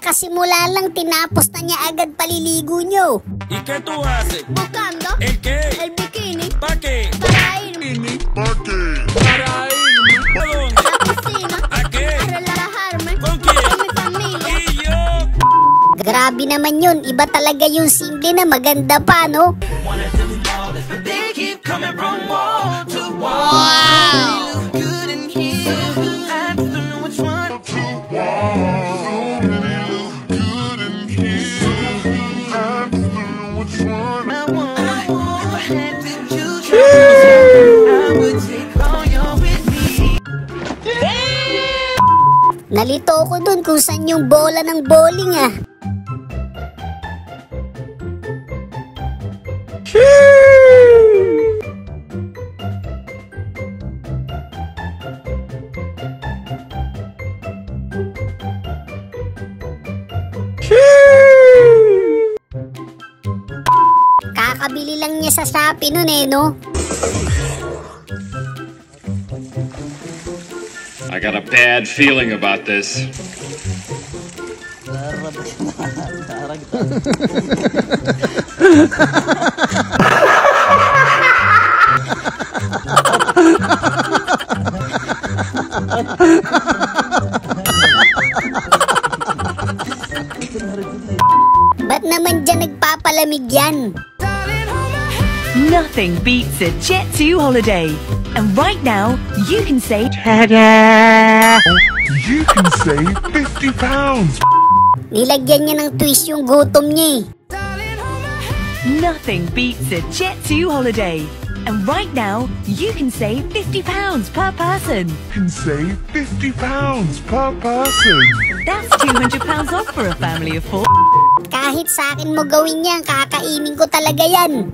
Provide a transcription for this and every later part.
kakasimula lang, tinapos na niya agad paliligo nyo. ¿Y qué tú haces? Buscando ¿El qué? el bikini ¿Para qué? para irme ¿Para qué? Para irme. ¿A dónde? a la piscina ¿A qué? a relajarme ¿Con quién? con mi familia. Y yo. Grabe naman yun, iba talaga yung simple na maganda pa, no? They keep coming from wall to wall. Wow! Good in here. I don't know which one to I want. If I had to choose, I would take all your with me. Nalito ako dun kung saan yung bola ng bowling, ah. Kakabili lang niya sa Shopee nun eh, no? I got a bad feeling about this. Ba't naman dyan nagpapalamig yan? Nothing beats a Jet2 holiday. And right now, you can save You can save £50. Nilagyan niya ng twist yung gutom niya eh. Nothing beats a Jet2 holiday. And right now, you can save £50 per person. Can save £50 per person. That's £200 off for a family of 4. Kahit sa akin mo gawin yan, kakainin ko talaga yan.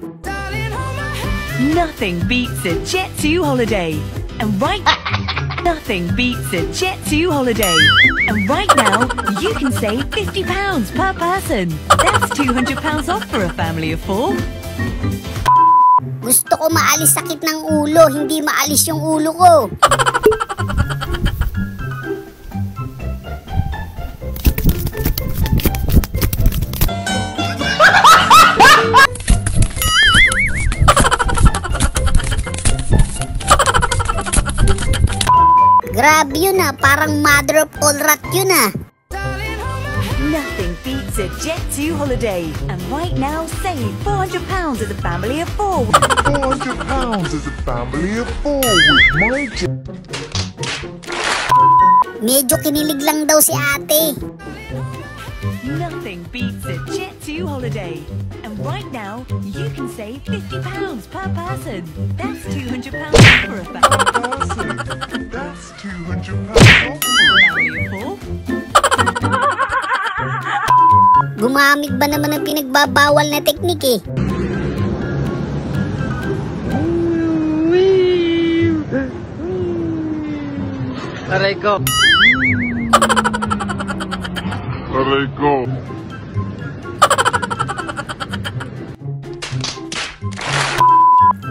Nothing beats a Jet2 holiday. And right Nothing beats a Jet2 holiday. And right now, you can save £50 per person. That's £200 off for a family of 4. Gusto ko maalis sakit ng ulo, hindi maalis yung ulo ko. Grabe yun ah, parang mother of all rat yun ah. Nothing beats a Jet2 holiday. And right now, save £400 as a family of 4. £400 as a family of 4 with my jet. Medyo kinilig lang daw si ate. Nothing beats a Jet2 holiday. And right now, you can save £50 per person. That's £200 for a family. That's £200 off. Family of 4. Gumamit ba naman ng pinagbabawal na teknik eh? Aray ko. Aray ko.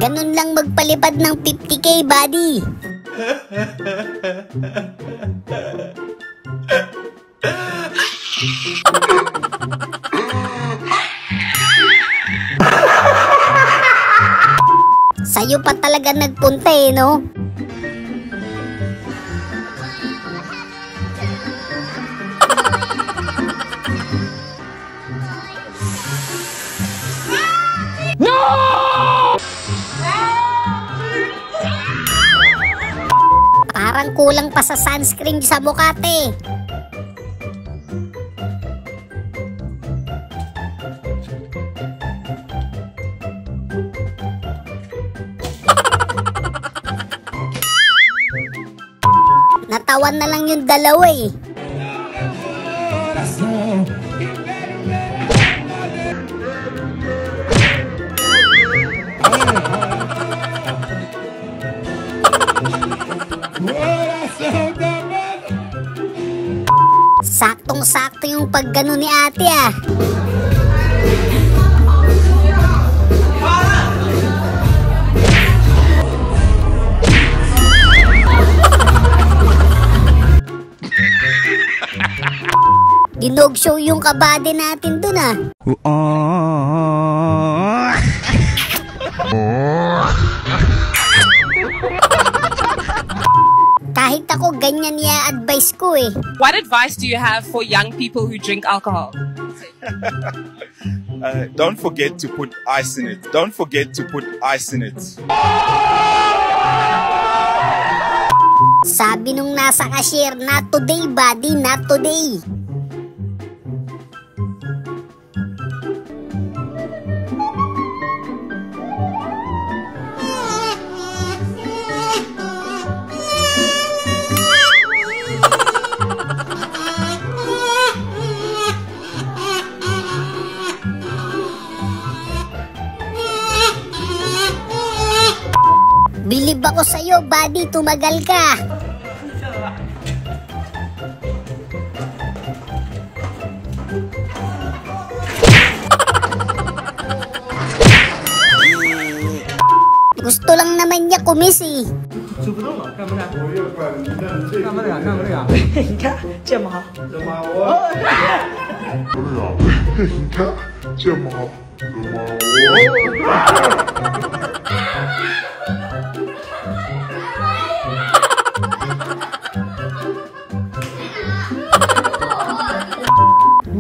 Ganun lang magpalipad ng 50k, buddy. Sa'yo pa talaga nagpunta eh, no? Parang kulang pa sa sunscreen sa Bukate. Natawan na lang yung dalawa eh. Saktong-sakto yung paggano ni ate ah. Dinog show yung kabady natin dun ah. Kahit ako ganyan i-advise ko eh. What advice do you have for young people who drink alcohol? Don't forget to put ice in it. Don't forget to put ice in it. Sabi nung nasa cashier, not today buddy, not today. Bilib ako sa'yo, buddy. Tumagal ka. Gusto lang naman niya kumis eh. 你看这么好。你看这么好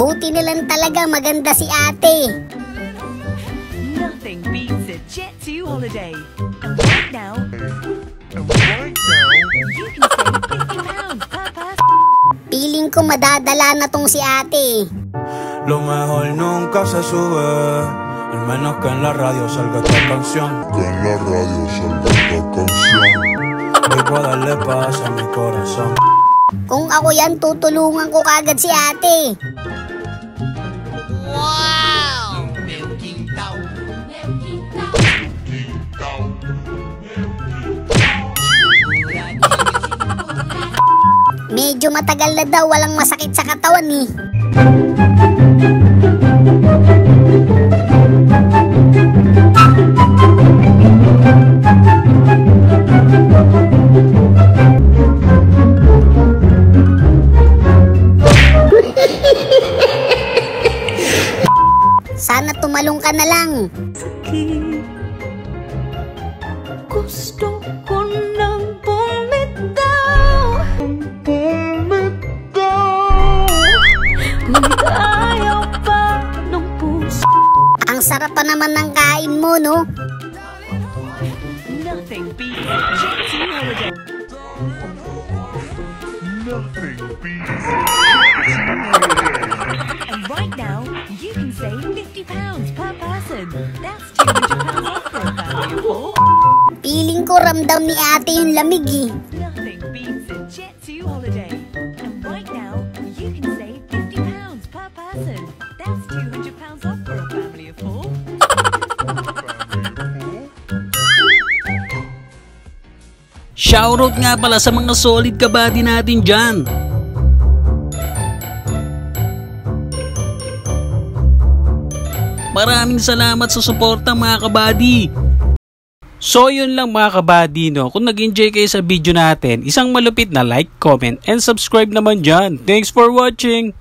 ，Buti na lang talaga maganda si ate. Nothing beats a Jet2 holiday. And right now, and right now, you can save £50 per person. Piling ko madadala na tong si ate. Lo mejor nunca se sube, al menos que en la radio salga esta canción. que en la radio salga esta canción. Voy a darle paz a mi corazón. Kung ako yan, tutulungan ko kagad si ate. Medyo matagal na daw, walang masakit sa katawan eh. Sana tumalong ka na lang. Gusto ko nang bumitaw. Ngunit ayaw pa ng puso. Ang sarap pa naman ng kain mo, no? Nothing beats a Jet2 holiday. Nothing beats And right now, you can save £50 per person. That's £200 off for a family of 4. Feeling ko ramdam ni ate yung lamig eh. Nothing beats a Jet2 holiday. And right now, you can save £50 per person. That's £200 off for a family of 4. Shoutout nga pala sa mga solid kabady natin dyan. Maraming salamat sa suporta mga kabady. So yun lang mga kabady, no? Kung nag-enjoy kayo sa video natin, isang malupit na like, comment, and subscribe naman dyan. Thanks for watching!